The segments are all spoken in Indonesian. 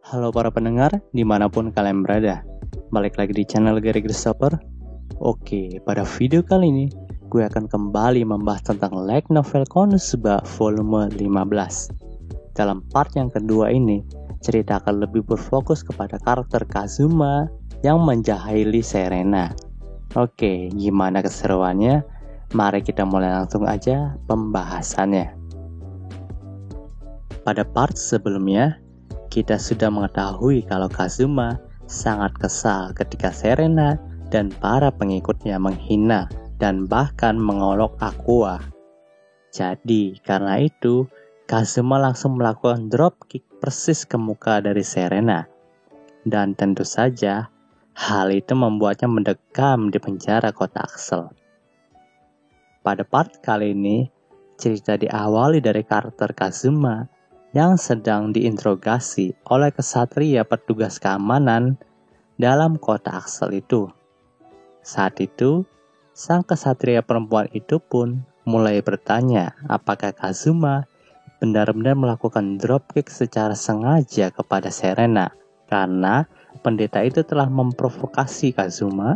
Halo para pendengar, dimanapun kalian berada. Balik lagi di channel Gary Christopher. Oke, pada video kali ini, gue akan kembali membahas tentang light novel Konosuba volume 15. Dalam part yang kedua ini, cerita akan lebih berfokus kepada karakter Kazuma yang menjahili Serena. Oke, gimana keseruannya? Mari kita mulai langsung aja pembahasannya. Pada part sebelumnya, kita sudah mengetahui kalau Kazuma sangat kesal ketika Serena dan para pengikutnya menghina dan bahkan mengolok Aqua. Jadi, karena itu, Kazuma langsung melakukan dropkick persis ke muka dari Serena. Dan tentu saja, hal itu membuatnya mendekam di penjara kota Axel. Pada part kali ini, cerita diawali dari karakter Kazuma yang sedang diinterogasi oleh kesatria petugas keamanan dalam kota Axel itu. Saat itu, sang kesatria perempuan itu pun mulai bertanya apakah Kazuma benar-benar melakukan dropkick secara sengaja kepada Serena karena pendeta itu telah memprovokasi Kazuma.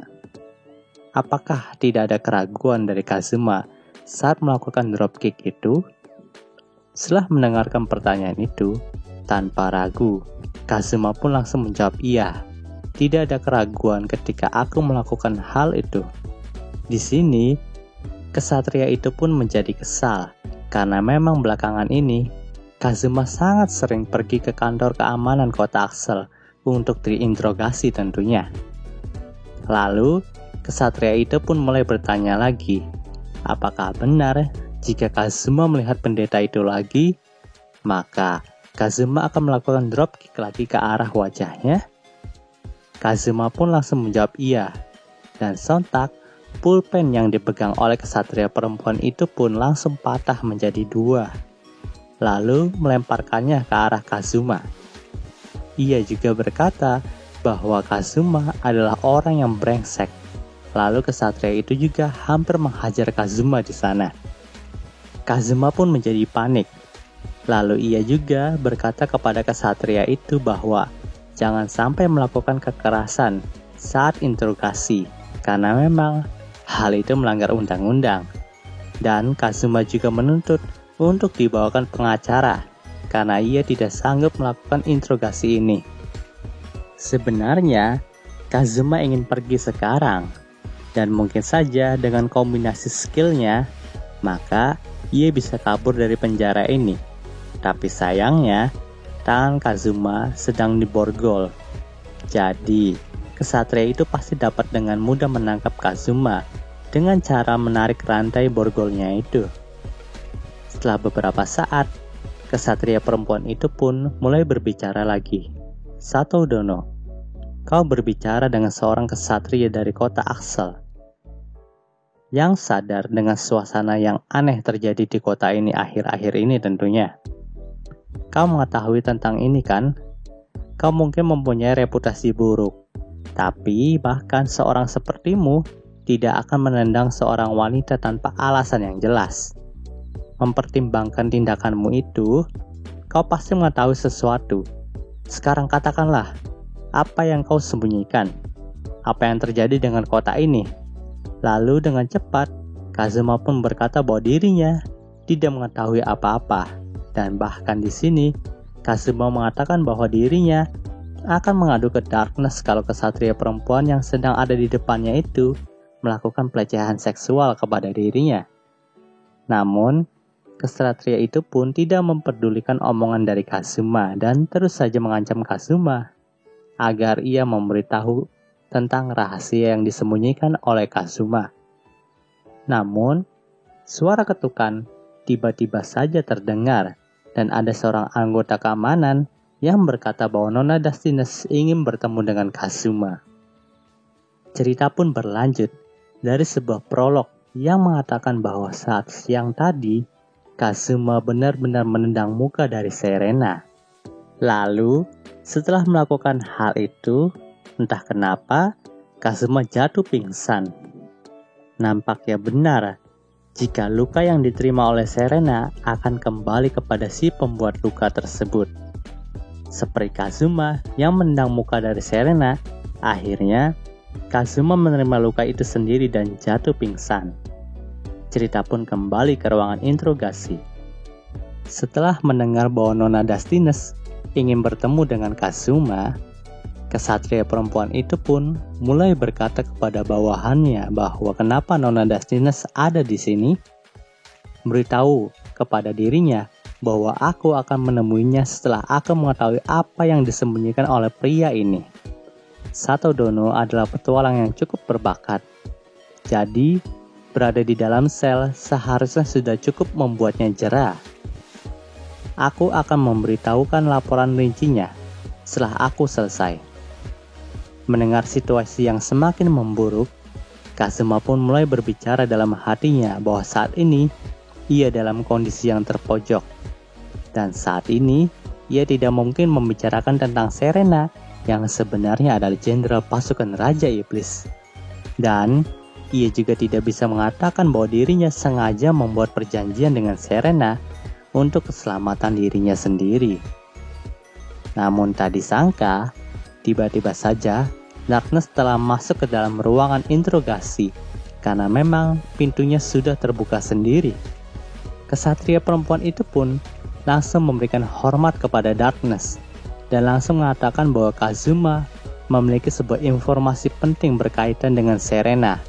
Apakah tidak ada keraguan dari Kazuma saat melakukan dropkick itu? Setelah mendengarkan pertanyaan itu, tanpa ragu, Kazuma pun langsung menjawab iya. Tidak ada keraguan ketika aku melakukan hal itu. Di sini, kesatria itu pun menjadi kesal, karena memang belakangan ini, Kazuma sangat sering pergi ke kantor keamanan kota Axel untuk diinterogasi tentunya. Lalu, kesatria itu pun mulai bertanya lagi, apakah benar jika Kazuma melihat pendeta itu lagi, maka Kazuma akan melakukan dropkick lagi ke arah wajahnya? Kazuma pun langsung menjawab iya, dan sontak pulpen yang dipegang oleh kesatria perempuan itu pun langsung patah menjadi dua, lalu melemparkannya ke arah Kazuma. Ia juga berkata bahwa Kazuma adalah orang yang brengsek, lalu kesatria itu juga hampir menghajar Kazuma di sana. Kazuma pun menjadi panik. Lalu ia juga berkata kepada kesatria itu bahwa jangan sampai melakukan kekerasan saat interogasi, karena memang hal itu melanggar undang-undang. Dan Kazuma juga menuntut untuk dibawakan pengacara, karena ia tidak sanggup melakukan interogasi ini. Sebenarnya, Kazuma ingin pergi sekarang, dan mungkin saja dengan kombinasi skillnya, maka ia bisa kabur dari penjara ini. Tapi sayangnya, tangan Kazuma sedang diborgol. Jadi, kesatria itu pasti dapat dengan mudah menangkap Kazuma dengan cara menarik rantai borgolnya itu. Setelah beberapa saat, kesatria perempuan itu pun mulai berbicara lagi. Sato Dono, kau berbicara dengan seorang kesatria dari kota Axel yang sadar dengan suasana yang aneh terjadi di kota ini akhir-akhir ini tentunya. Kau mengetahui tentang ini kan? Kau mungkin mempunyai reputasi buruk, tapi bahkan seorang sepertimu tidak akan menendang seorang wanita tanpa alasan yang jelas. Mempertimbangkan tindakanmu itu, kau pasti mengetahui sesuatu. Sekarang katakanlah, apa yang kau sembunyikan? Apa yang terjadi dengan kota ini? Lalu dengan cepat, Kazuma pun berkata bahwa dirinya tidak mengetahui apa-apa. Dan bahkan di sini, Kazuma mengatakan bahwa dirinya akan mengadu ke Darkness kalau kesatria perempuan yang sedang ada di depannya itu melakukan pelecehan seksual kepada dirinya. Namun, kesatria itu pun tidak memperdulikan omongan dari Kazuma dan terus saja mengancam Kazuma agar ia memberitahu tentang rahasia yang disembunyikan oleh Kazuma. Namun, suara ketukan tiba-tiba saja terdengar dan ada seorang anggota keamanan yang berkata bahwa Nona Dustiness ingin bertemu dengan Kazuma. Cerita pun berlanjut dari sebuah prolog yang mengatakan bahwa saat siang tadi, Kazuma benar-benar menendang muka dari Serena. Lalu, setelah melakukan hal itu, entah kenapa, Kazuma jatuh pingsan. Nampaknya benar jika luka yang diterima oleh Serena akan kembali kepada si pembuat luka tersebut. Seperti Kazuma yang menendang muka dari Serena, akhirnya Kazuma menerima luka itu sendiri dan jatuh pingsan. Cerita pun kembali ke ruangan interogasi. Setelah mendengar bahwa Nona Dustiness ingin bertemu dengan Kazuma, kesatria perempuan itu pun mulai berkata kepada bawahannya bahwa kenapa Nona Dustiness ada di sini. Beritahu kepada dirinya bahwa aku akan menemuinya setelah aku mengetahui apa yang disembunyikan oleh pria ini. Sato Dono adalah petualang yang cukup berbakat. Jadi, berada di dalam sel seharusnya sudah cukup membuatnya jera. Aku akan memberitahukan laporan rincinya setelah aku selesai. Mendengar situasi yang semakin memburuk, Kazuma pun mulai berbicara dalam hatinya bahwa saat ini ia dalam kondisi yang terpojok. Dan saat ini, ia tidak mungkin membicarakan tentang Serena yang sebenarnya adalah jenderal pasukan Raja Iblis. Dan ia juga tidak bisa mengatakan bahwa dirinya sengaja membuat perjanjian dengan Serena untuk keselamatan dirinya sendiri. Namun tak disangka, tiba-tiba saja Darkness telah masuk ke dalam ruangan interogasi karena memang pintunya sudah terbuka sendiri. Kesatria perempuan itu pun langsung memberikan hormat kepada Darkness dan langsung mengatakan bahwa Kazuma memiliki sebuah informasi penting berkaitan dengan Serena,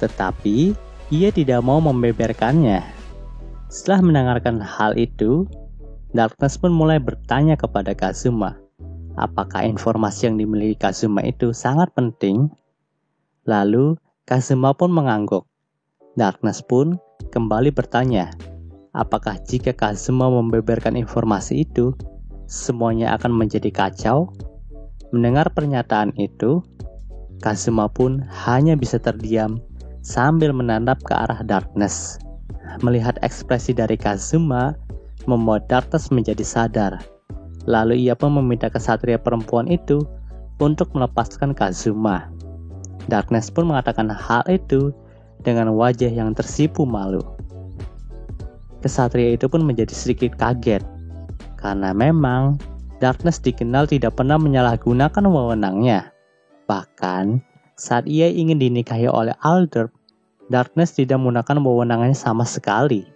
tetapi ia tidak mau membeberkannya. Setelah mendengarkan hal itu, Darkness pun mulai bertanya kepada Kazuma, apakah informasi yang dimiliki Kazuma itu sangat penting? Lalu Kazuma pun mengangguk. Darkness pun kembali bertanya, apakah jika Kazuma membeberkan informasi itu, semuanya akan menjadi kacau? Mendengar pernyataan itu, Kazuma pun hanya bisa terdiam sambil menatap ke arah Darkness. Melihat ekspresi dari Kazuma, membuat Darkness menjadi sadar. Lalu ia pun meminta kesatria perempuan itu untuk melepaskan Kazuma. Darkness pun mengatakan hal itu dengan wajah yang tersipu malu. Kesatria itu pun menjadi sedikit kaget, karena memang Darkness dikenal tidak pernah menyalahgunakan wewenangnya. Bahkan, saat ia ingin dinikahi oleh Aldrich, Darkness tidak menggunakan wewenangnya sama sekali.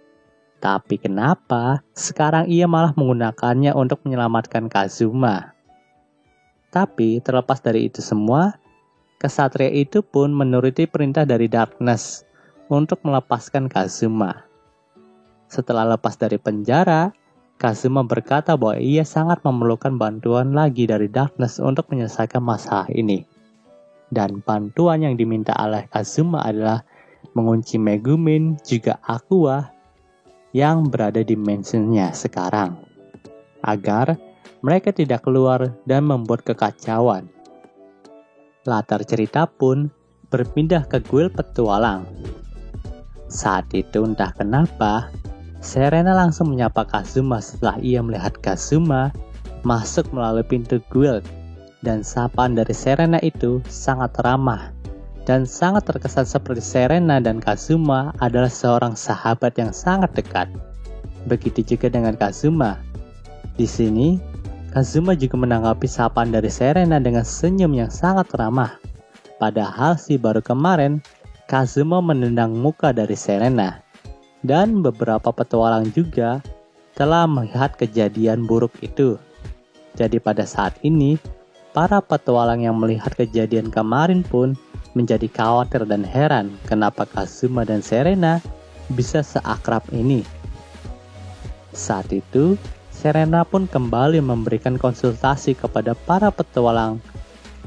Tapi kenapa sekarang ia malah menggunakannya untuk menyelamatkan Kazuma? Tapi terlepas dari itu semua, kesatria itu pun menuruti perintah dari Darkness untuk melepaskan Kazuma. Setelah lepas dari penjara, Kazuma berkata bahwa ia sangat memerlukan bantuan lagi dari Darkness untuk menyelesaikan masalah ini. Dan bantuan yang diminta oleh Kazuma adalah mengunci Megumin juga Aqua yang berada di mansionnya sekarang, agar mereka tidak keluar dan membuat kekacauan. Latar cerita pun berpindah ke kuil petualang. Saat itu entah kenapa, Serena langsung menyapa Kazuma setelah ia melihat Kazuma masuk melalui pintu guild, dan sapaan dari Serena itu sangat ramah dan sangat terkesan seperti Serena dan Kazuma adalah seorang sahabat yang sangat dekat. Begitu juga dengan Kazuma. Di sini, Kazuma juga menanggapi sapaan dari Serena dengan senyum yang sangat ramah. Padahal sih baru kemarin Kazuma menendang muka dari Serena. Dan beberapa petualang juga telah melihat kejadian buruk itu. Jadi pada saat ini, para petualang yang melihat kejadian kemarin pun menjadi khawatir dan heran kenapa Kazuma dan Serena bisa seakrab ini. Saat itu, Serena pun kembali memberikan konsultasi kepada para petualang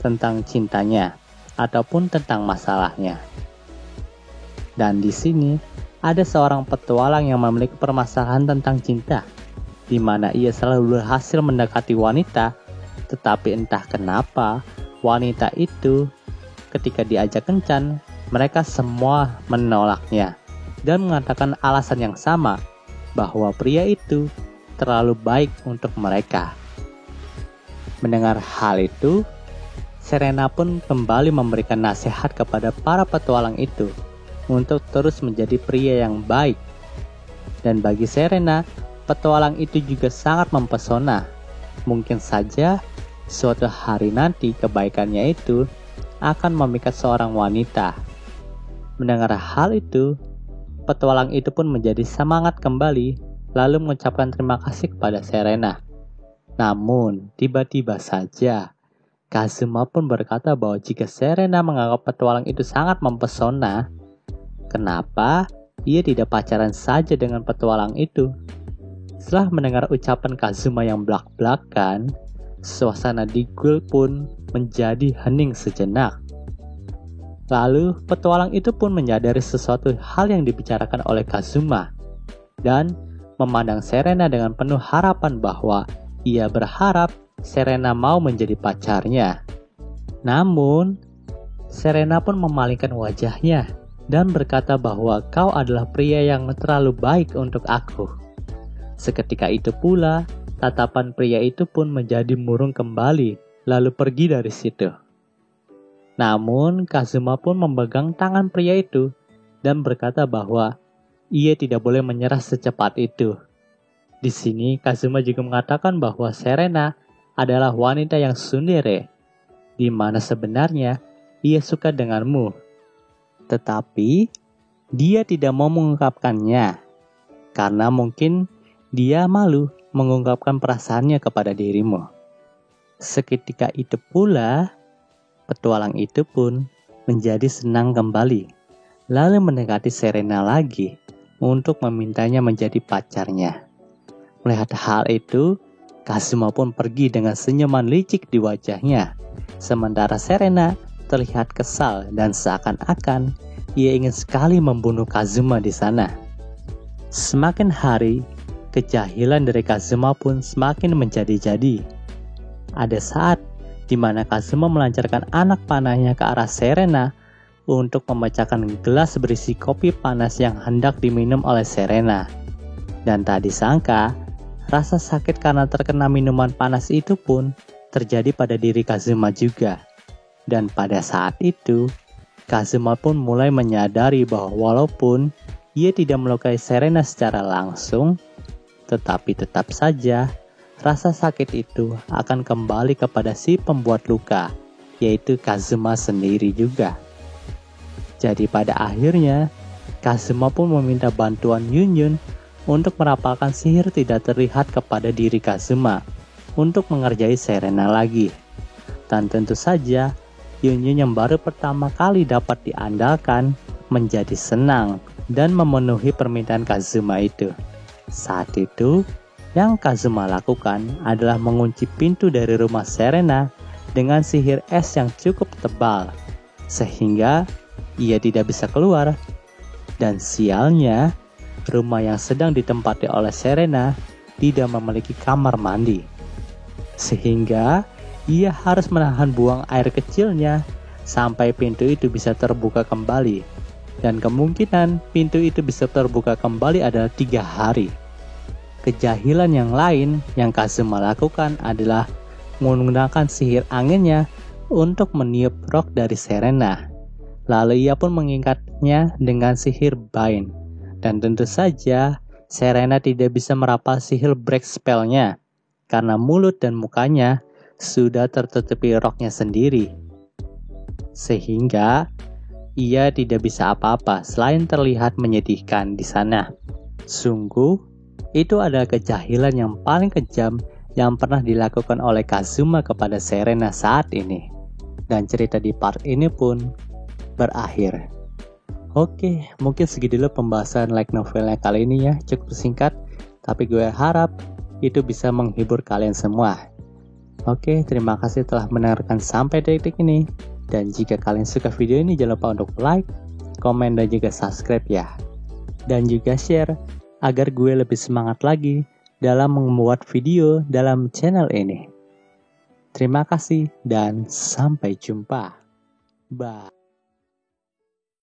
tentang cintanya ataupun tentang masalahnya. Dan di sini, ada seorang petualang yang memiliki permasalahan tentang cinta, di mana ia selalu berhasil mendekati wanita, tetapi entah kenapa wanita itu ketika diajak kencan, mereka semua menolaknya dan mengatakan alasan yang sama, bahwa pria itu terlalu baik untuk mereka. Mendengar hal itu, Serena pun kembali memberikan nasihat kepada para petualang itu untuk terus menjadi pria yang baik. Dan bagi Serena, petualang itu juga sangat mempesona Mungkin saja suatu hari nanti kebaikannya itu akan memikat seorang wanita. Mendengar hal itu, petualang itu pun menjadi semangat kembali, lalu mengucapkan terima kasih kepada Serena. Namun, tiba-tiba saja, Kazuma pun berkata bahwa jika Serena menganggap petualang itu sangat mempesona, kenapa ia tidak pacaran saja dengan petualang itu? Setelah mendengar ucapan Kazuma yang blak-blakan, suasana di Guild pun menjadi hening sejenak. Lalu, petualang itu pun menyadari sesuatu hal yang dibicarakan oleh Kazuma dan memandang Serena dengan penuh harapan bahwa ia berharap Serena mau menjadi pacarnya. Namun, Serena pun memalingkan wajahnya dan berkata bahwa kau adalah pria yang terlalu baik untuk aku. Seketika itu pula, tatapan pria itu pun menjadi murung kembali, lalu pergi dari situ. Namun, Kazuma pun memegang tangan pria itu dan berkata bahwa ia tidak boleh menyerah secepat itu. Di sini, Kazuma juga mengatakan bahwa Serena adalah wanita yang tsundere, di mana sebenarnya ia suka denganmu. Tetapi, dia tidak mau mengungkapkannya, karena mungkin dia malu mengungkapkan perasaannya kepada dirimu. Seketika itu pula, petualang itu pun menjadi senang kembali, lalu mendekati Serena lagi untuk memintanya menjadi pacarnya. Melihat hal itu, Kazuma pun pergi dengan senyuman licik di wajahnya, sementara Serena terlihat kesal dan seakan-akan ia ingin sekali membunuh Kazuma di sana. Semakin hari, kejahilan dari Kazuma pun semakin menjadi-jadi. Ada saat di mana Kazuma melancarkan anak panahnya ke arah Serena untuk memecahkan gelas berisi kopi panas yang hendak diminum oleh Serena. Dan tak disangka, rasa sakit karena terkena minuman panas itu pun terjadi pada diri Kazuma juga. Dan pada saat itu, Kazuma pun mulai menyadari bahwa walaupun ia tidak melukai Serena secara langsung, tetapi tetap saja rasa sakit itu akan kembali kepada si pembuat luka, yaitu Kazuma sendiri juga. Jadi pada akhirnya, Kazuma pun meminta bantuan Yunyun untuk merapalkan sihir tidak terlihat kepada diri Kazuma untuk mengerjai Serena lagi. Dan tentu saja, Yunyun yang baru pertama kali dapat diandalkan menjadi senang dan memenuhi permintaan Kazuma itu. Saat itu, yang Kazuma lakukan adalah mengunci pintu dari rumah Serena dengan sihir es yang cukup tebal, sehingga ia tidak bisa keluar. Dan sialnya, rumah yang sedang ditempati oleh Serena tidak memiliki kamar mandi, sehingga ia harus menahan buang air kecilnya sampai pintu itu bisa terbuka kembali. Dan kemungkinan pintu itu bisa terbuka kembali adalah 3 hari. Kejahilan yang lain yang Kazuma lakukan adalah menggunakan sihir anginnya untuk meniup rok dari Serena. Lalu ia pun mengikatnya dengan sihir Bind. Dan tentu saja, Serena tidak bisa merapal sihir break spell-nya, karena mulut dan mukanya sudah tertutupi roknya sendiri. Sehingga, ia tidak bisa apa-apa selain terlihat menyedihkan di sana. Sungguh, itu adalah kejahilan yang paling kejam yang pernah dilakukan oleh Kazuma kepada Serena saat ini. Dan cerita di part ini pun berakhir. Oke, mungkin segitu dulu pembahasan light novelnya kali ini ya, cukup singkat, tapi gue harap itu bisa menghibur kalian semua. Oke, terima kasih telah mendengarkan sampai detik ini, dan jika kalian suka video ini jangan lupa untuk like, komen, dan juga subscribe ya. Dan juga share, agar gue lebih semangat lagi dalam membuat video dalam channel ini. Terima kasih, dan sampai jumpa. Bye.